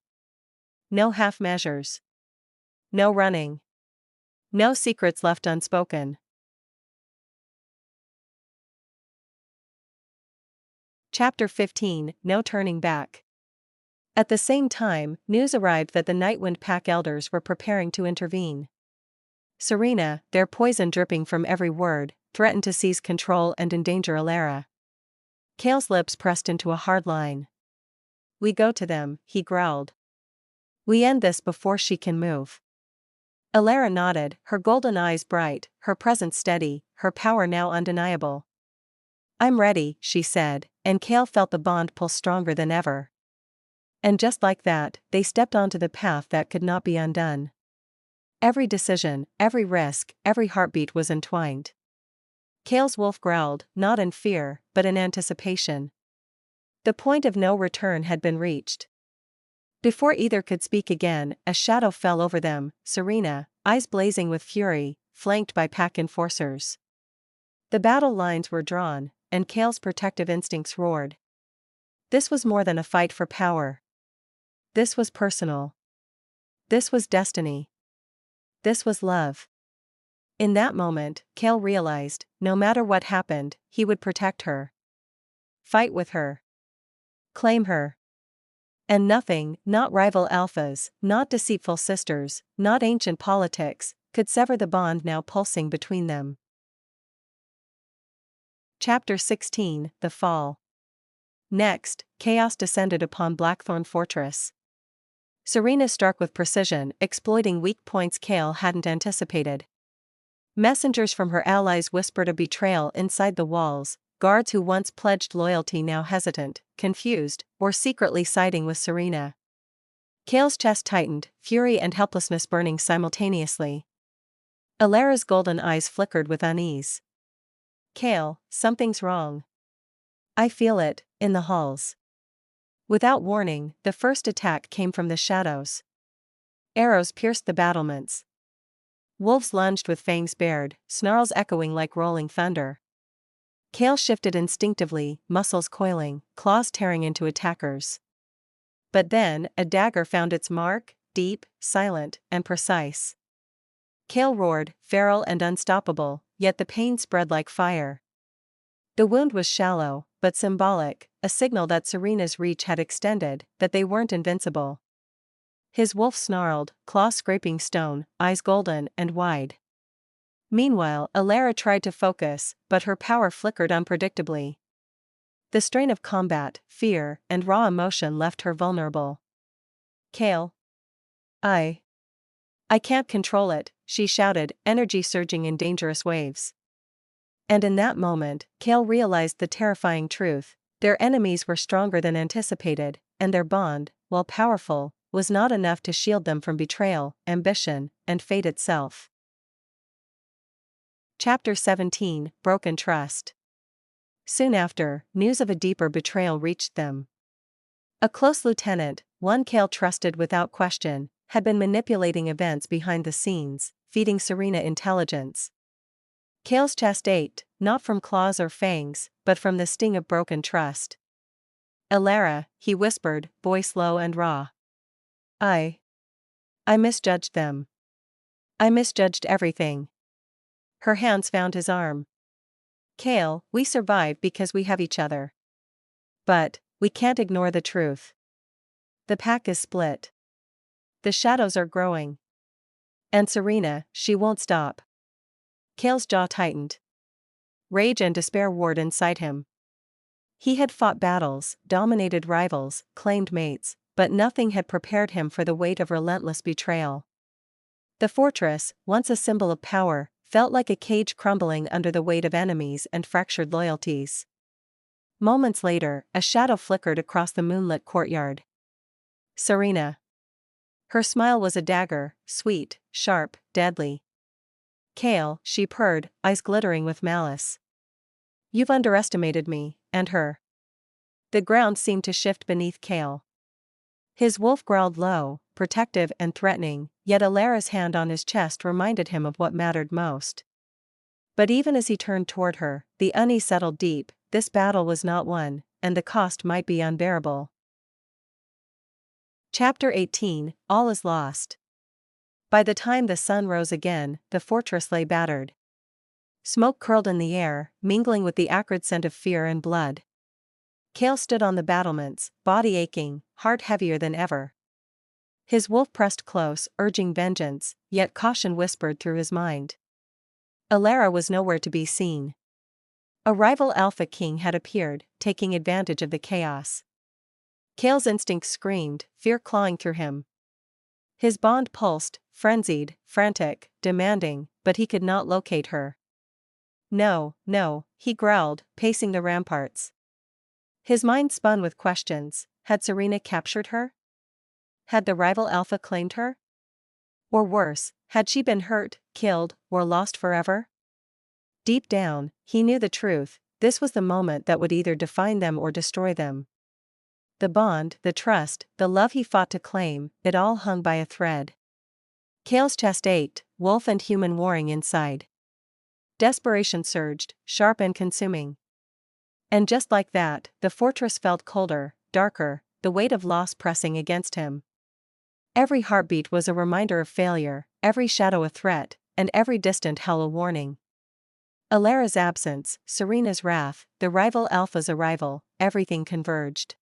No half measures. No running. No secrets left unspoken. Chapter 15, No Turning Back. At the same time, news arrived that the Nightwind Pack elders were preparing to intervene. Serena, their poison dripping from every word, threatened to seize control and endanger Elara. Kael's lips pressed into a hard line. We go to them, he growled. We end this before she can move. Elara nodded, her golden eyes bright, her presence steady, her power now undeniable. I'm ready, she said, and Kael felt the bond pull stronger than ever. And just like that, they stepped onto the path that could not be undone. Every decision, every risk, every heartbeat was entwined. Kael's wolf growled, not in fear, but in anticipation. The point of no return had been reached. Before either could speak again, a shadow fell over them, Serena, eyes blazing with fury, flanked by pack enforcers. The battle lines were drawn, and Kael's protective instincts roared. This was more than a fight for power. This was personal. This was destiny. This was love. In that moment, Kael realized, no matter what happened, he would protect her. Fight with her. Claim her. And nothing, not rival alphas, not deceitful sisters, not ancient politics, could sever the bond now pulsing between them. Chapter 16, The Fall. Next, chaos descended upon Blackthorn Fortress. Serena struck with precision, exploiting weak points Kael hadn't anticipated. Messengers from her allies whispered a betrayal inside the walls, guards who once pledged loyalty now hesitant, confused, or secretly siding with Serena. Kael's chest tightened, fury and helplessness burning simultaneously. Elara's golden eyes flickered with unease. Kael, something's wrong. I feel it, in the halls. Without warning, the first attack came from the shadows. Arrows pierced the battlements. Wolves lunged with fangs bared, snarls echoing like rolling thunder. Kael shifted instinctively, muscles coiling, claws tearing into attackers. But then, a dagger found its mark, deep, silent, and precise. Kael roared, feral and unstoppable, yet the pain spread like fire. The wound was shallow, but symbolic, a signal that Serena's reach had extended, that they weren't invincible. His wolf snarled, claw scraping stone, eyes golden and wide. Meanwhile, Elara tried to focus, but her power flickered unpredictably. The strain of combat, fear, and raw emotion left her vulnerable. Kael. I can't control it, she shouted, energy surging in dangerous waves. And in that moment, Kael realized the terrifying truth: their enemies were stronger than anticipated, and their bond, while powerful, was not enough to shield them from betrayal, ambition, and fate itself. Chapter 17, Broken Trust. Soon after, news of a deeper betrayal reached them. A close lieutenant, one Kael trusted without question, had been manipulating events behind the scenes, feeding Serena intelligence. Kael's chest ached, not from claws or fangs, but from the sting of broken trust. Elara, he whispered, voice low and raw. I misjudged them. I misjudged everything. Her hands found his arm. Kael, we survive because we have each other. But we can't ignore the truth. The pack is split. The shadows are growing. And Serena, she won't stop. Kael's jaw tightened. Rage and despair warred inside him. He had fought battles, dominated rivals, claimed mates, but nothing had prepared him for the weight of relentless betrayal. The fortress, once a symbol of power, felt like a cage crumbling under the weight of enemies and fractured loyalties. Moments later, a shadow flickered across the moonlit courtyard. Serena. Her smile was a dagger, sweet, sharp, deadly. Kael, she purred, eyes glittering with malice. You've underestimated me, and her. The ground seemed to shift beneath Kael. His wolf growled low, protective and threatening, yet Elara's hand on his chest reminded him of what mattered most. But even as he turned toward her, the unease settled deep. This battle was not won, and the cost might be unbearable. Chapter 18, All is Lost. By the time the sun rose again, the fortress lay battered. Smoke curled in the air, mingling with the acrid scent of fear and blood. Kael stood on the battlements, body aching, heart heavier than ever. His wolf pressed close, urging vengeance, yet caution whispered through his mind. Elara was nowhere to be seen. A rival Alpha King had appeared, taking advantage of the chaos. Kael's instincts screamed, fear clawing through him. His bond pulsed, frenzied, frantic, demanding, but he could not locate her. No, he growled, pacing the ramparts. His mind spun with questions. Had Serena captured her? Had the rival Alpha claimed her? Or worse, had she been hurt, killed, or lost forever? Deep down, he knew the truth: this was the moment that would either define them or destroy them. The bond, the trust, the love he fought to claim, it all hung by a thread. Kael's chest ached, wolf and human warring inside. Desperation surged, sharp and consuming. And just like that, the fortress felt colder, darker, the weight of loss pressing against him. Every heartbeat was a reminder of failure, every shadow a threat, and every distant howl a warning. Elara's absence, Serena's wrath, the rival Alpha's arrival, everything converged.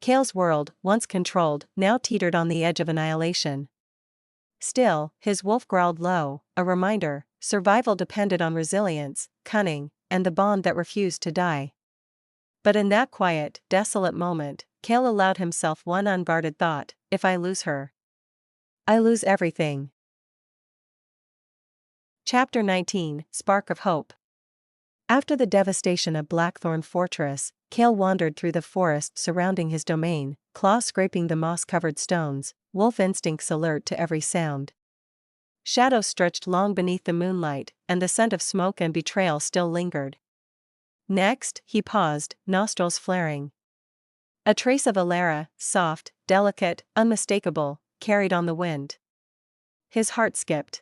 Kael's world, once controlled, now teetered on the edge of annihilation. Still, his wolf growled low, a reminder: survival depended on resilience, cunning, and the bond that refused to die. But in that quiet, desolate moment, Kael allowed himself one unguarded thought: if I lose her, I lose everything. Chapter 19, Spark of Hope. After the devastation of Blackthorn Fortress, Kael wandered through the forest surrounding his domain, claws scraping the moss-covered stones, wolf instincts alert to every sound. Shadows stretched long beneath the moonlight, and the scent of smoke and betrayal still lingered. Next, he paused, nostrils flaring. A trace of Elara, soft, delicate, unmistakable, carried on the wind. His heart skipped.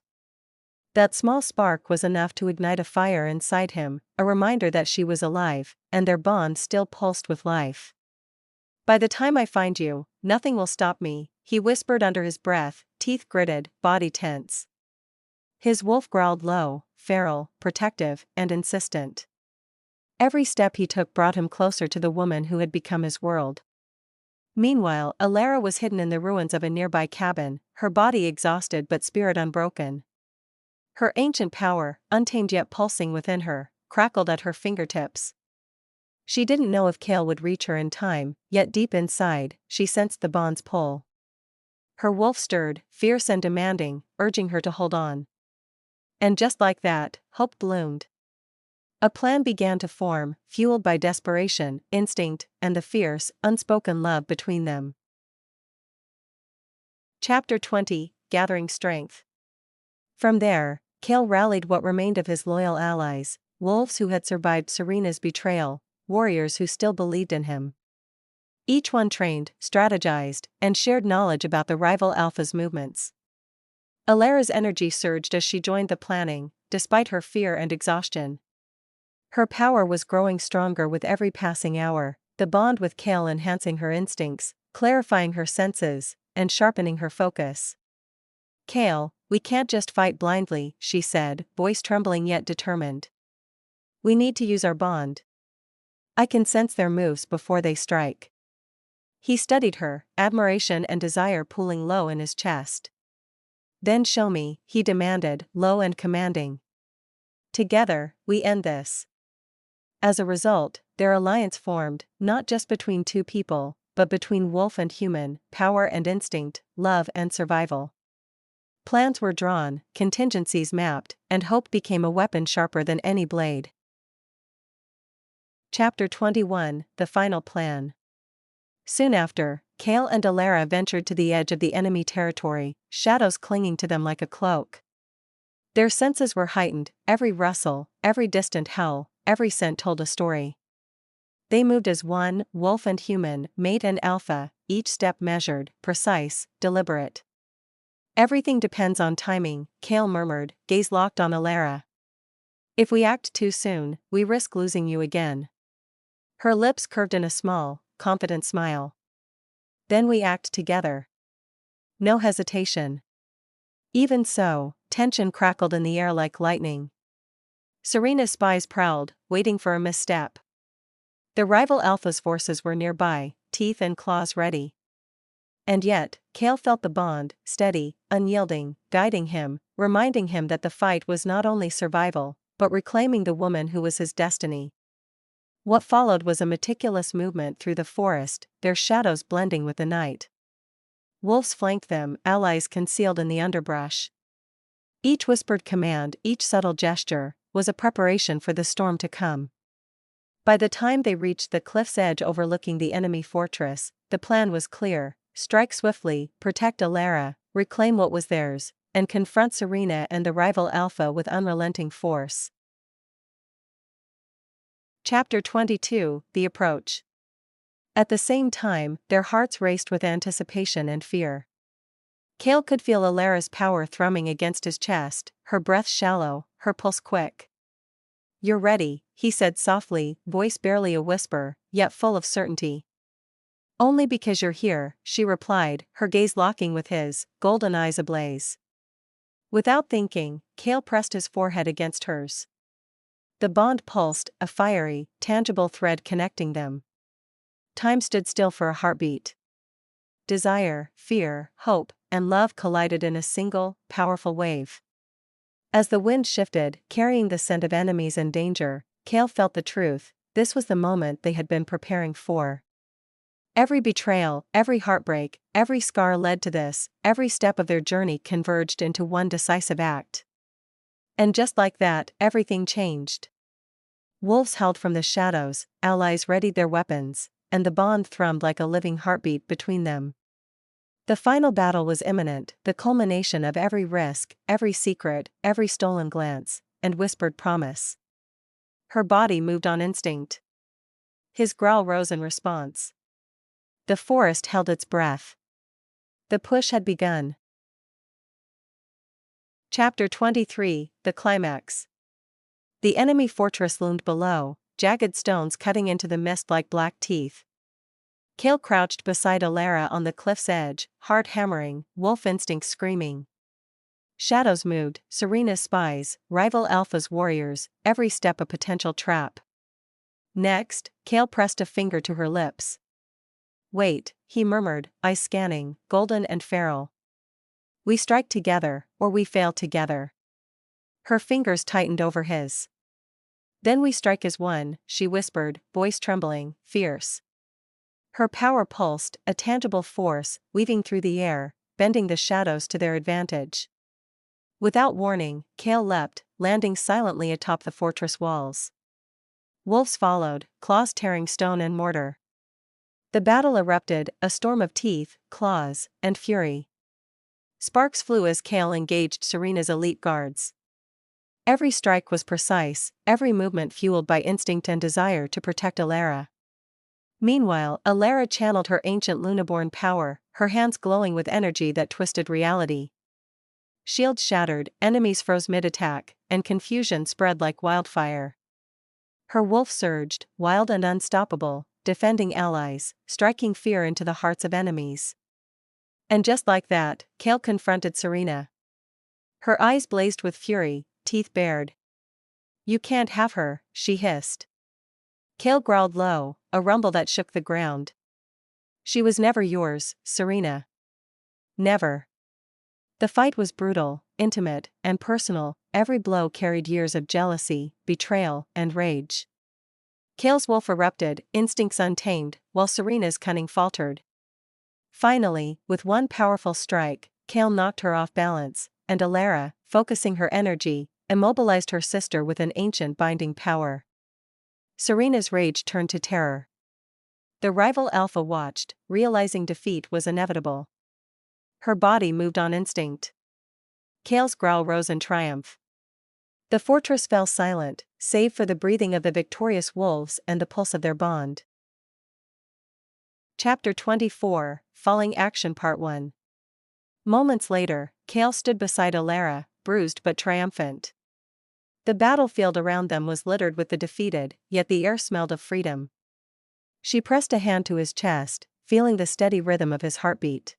That small spark was enough to ignite a fire inside him, a reminder that she was alive, and their bond still pulsed with life. "By the time I find you, nothing will stop me," he whispered under his breath, teeth gritted, body tense. His wolf growled low, feral, protective, and insistent. Every step he took brought him closer to the woman who had become his world. Meanwhile, Elara was hidden in the ruins of a nearby cabin, her body exhausted but spirit unbroken. Her ancient power, untamed yet pulsing within her, crackled at her fingertips. She didn't know if Kael would reach her in time, yet deep inside, she sensed the bond's pull. Her wolf stirred, fierce and demanding, urging her to hold on. And just like that, hope bloomed. A plan began to form, fueled by desperation, instinct, and the fierce, unspoken love between them. Chapter 20, Gathering Strength. From there, Kael rallied what remained of his loyal allies, wolves who had survived Serena's betrayal, warriors who still believed in him. Each one trained, strategized, and shared knowledge about the rival alpha's movements. Elara's energy surged as she joined the planning, despite her fear and exhaustion. Her power was growing stronger with every passing hour, the bond with Kael enhancing her instincts, clarifying her senses, and sharpening her focus. "Kael, we can't just fight blindly," she said, voice trembling yet determined. "We need to use our bond. I can sense their moves before they strike." He studied her, admiration and desire pooling low in his chest. "Then show me," he demanded, low and commanding. "Together, we end this." As a result, their alliance formed, not just between two people, but between wolf and human, power and instinct, love and survival. Plans were drawn, contingencies mapped, and hope became a weapon sharper than any blade. Chapter 21, The Final Plan. Soon after, Kael and Elara ventured to the edge of the enemy territory, shadows clinging to them like a cloak. Their senses were heightened, every rustle, every distant howl, every scent told a story. They moved as one, wolf and human, mate and alpha, each step measured, precise, deliberate. "Everything depends on timing," Kael murmured, gaze locked on Elara. "If we act too soon, we risk losing you again." Her lips curved in a small, confident smile. "Then we act together." No hesitation. Even so, tension crackled in the air like lightning. Serena's spies prowled, waiting for a misstep. The rival Alpha's forces were nearby, teeth and claws ready. And yet, Kael felt the bond, steady, unyielding, guiding him, reminding him that the fight was not only survival, but reclaiming the woman who was his destiny. What followed was a meticulous movement through the forest, their shadows blending with the night. Wolves flanked them, allies concealed in the underbrush. Each whispered command, each subtle gesture, was a preparation for the storm to come. By the time they reached the cliff's edge overlooking the enemy fortress, the plan was clear: strike swiftly, protect Elara, reclaim what was theirs, and confront Serena and the rival Alpha with unrelenting force. Chapter 22, The Approach. At the same time, their hearts raced with anticipation and fear. Kael could feel Elara's power thrumming against his chest, her breath shallow, her pulse quick. "You're ready," he said softly, voice barely a whisper, yet full of certainty. "Only because you're here," she replied, her gaze locking with his, golden eyes ablaze. Without thinking, Kael pressed his forehead against hers. The bond pulsed, a fiery, tangible thread connecting them. Time stood still for a heartbeat. Desire, fear, hope, and love collided in a single, powerful wave. As the wind shifted, carrying the scent of enemies and danger, Kael felt the truth: this was the moment they had been preparing for. Every betrayal, every heartbreak, every scar led to this, every step of their journey converged into one decisive act. And just like that, everything changed. Wolves howled from the shadows, allies readied their weapons, and the bond thrummed like a living heartbeat between them. The final battle was imminent, the culmination of every risk, every secret, every stolen glance, and whispered promise. Her body moved on instinct. His growl rose in response. The forest held its breath. The push had begun. Chapter 23, The Climax. The enemy fortress loomed below, jagged stones cutting into the mist like black teeth. Kael crouched beside Elara on the cliff's edge, heart hammering, wolf instincts screaming. Shadows moved, Serena's spies, rival Alpha's warriors, every step a potential trap. Next, Kael pressed a finger to her lips. Wait, he murmured, eyes scanning, golden and feral. We strike together, or we fail together. Her fingers tightened over his. Then we strike as one, she whispered, voice trembling, fierce. Her power pulsed, a tangible force, weaving through the air, bending the shadows to their advantage. Without warning, Kael leapt, landing silently atop the fortress walls. Wolves followed, claws tearing stone and mortar. The battle erupted, a storm of teeth, claws, and fury. Sparks flew as Kael engaged Serena's elite guards. Every strike was precise, every movement fueled by instinct and desire to protect Elara. Meanwhile, Elara channeled her ancient Lunaborn power, her hands glowing with energy that twisted reality. Shields shattered, enemies froze mid-attack, and confusion spread like wildfire. Her wolf surged, wild and unstoppable, defending allies, striking fear into the hearts of enemies. And just like that, Kael confronted Serena. Her eyes blazed with fury, teeth bared. You can't have her, she hissed. Kael growled low, a rumble that shook the ground. She was never yours, Serena. Never. The fight was brutal, intimate, and personal, every blow carried years of jealousy, betrayal, and rage. Kael's wolf erupted, instincts untamed, while Serena's cunning faltered. Finally, with one powerful strike, Kael knocked her off balance, and Elara, focusing her energy, immobilized her sister with an ancient binding power. Serena's rage turned to terror. The rival Alpha watched, realizing defeat was inevitable. Her body moved on instinct. Kael's growl rose in triumph. The fortress fell silent, save for the breathing of the victorious wolves and the pulse of their bond. Chapter 24, Falling Action Part 1. Moments later, Kael stood beside Elara, bruised but triumphant. The battlefield around them was littered with the defeated, yet the air smelled of freedom. She pressed a hand to his chest, feeling the steady rhythm of his heartbeat.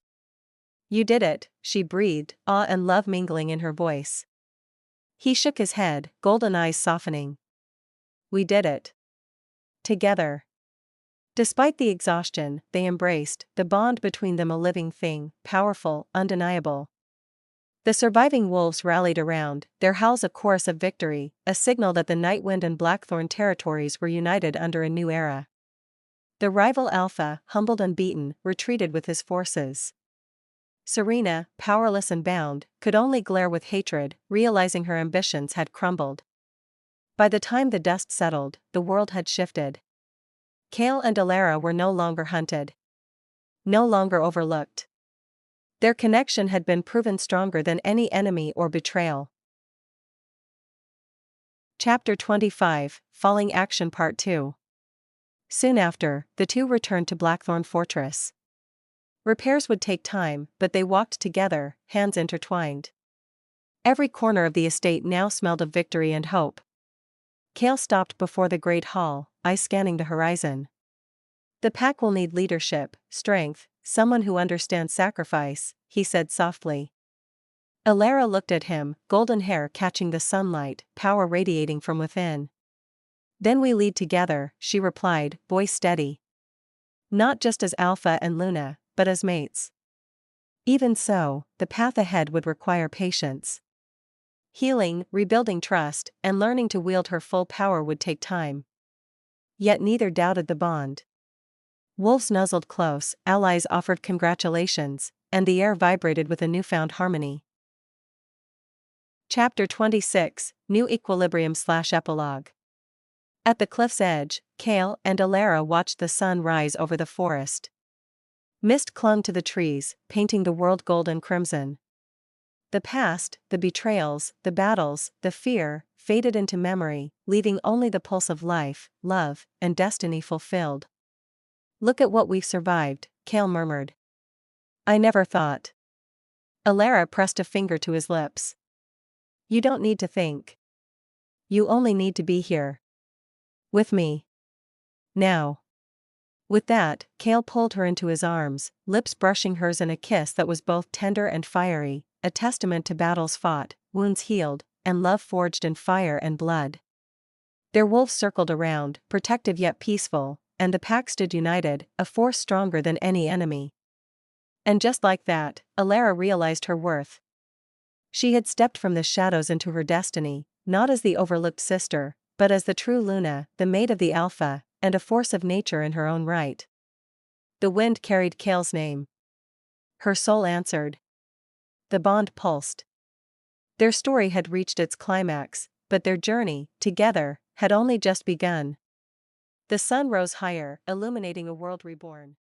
You did it, she breathed, awe and love mingling in her voice. He shook his head, golden eyes softening. We did it. Together. Despite the exhaustion, they embraced, the bond between them a living thing, powerful, undeniable. The surviving wolves rallied around, their howls a chorus of victory, a signal that the Nightwind and Blackthorn territories were united under a new era. The rival Alpha, humbled and beaten, retreated with his forces. Serena, powerless and bound, could only glare with hatred, realizing her ambitions had crumbled. By the time the dust settled, the world had shifted. Kael and Elara were no longer hunted. No longer overlooked. Their connection had been proven stronger than any enemy or betrayal. Chapter 25, Falling Action Part 2. Soon after, the two returned to Blackthorn Fortress. Repairs would take time, but they walked together, hands intertwined. Every corner of the estate now smelled of victory and hope. Kael stopped before the great hall, eyes scanning the horizon. The pack will need leadership, strength, someone who understands sacrifice, he said softly. Elara looked at him, golden hair catching the sunlight, power radiating from within. Then we lead together, she replied, voice steady. Not just as Alpha and Luna, but as mates. Even so, the path ahead would require patience. Healing, rebuilding trust, and learning to wield her full power would take time. Yet neither doubted the bond. Wolves nuzzled close, allies offered congratulations, and the air vibrated with a newfound harmony. Chapter 26, New Equilibrium/Epilogue. At the cliff's edge, Kael and Elara watched the sun rise over the forest. Mist clung to the trees, painting the world gold and crimson. The past, the betrayals, the battles, the fear, faded into memory, leaving only the pulse of life, love, and destiny fulfilled. "Look at what we've survived," Kael murmured. "I never thought." Elara pressed a finger to his lips. "You don't need to think. You only need to be here. With me. Now." With that, Kael pulled her into his arms, lips brushing hers in a kiss that was both tender and fiery, a testament to battles fought, wounds healed, and love forged in fire and blood. Their wolves circled around, protective yet peaceful, and the pack stood united, a force stronger than any enemy. And just like that, Elara realized her worth. She had stepped from the shadows into her destiny, not as the overlooked sister, but as the true Luna, the mate of the Alpha, and a force of nature in her own right. The wind carried Kael's name. Her soul answered. The bond pulsed. Their story had reached its climax, but their journey, together, had only just begun. The sun rose higher, illuminating a world reborn.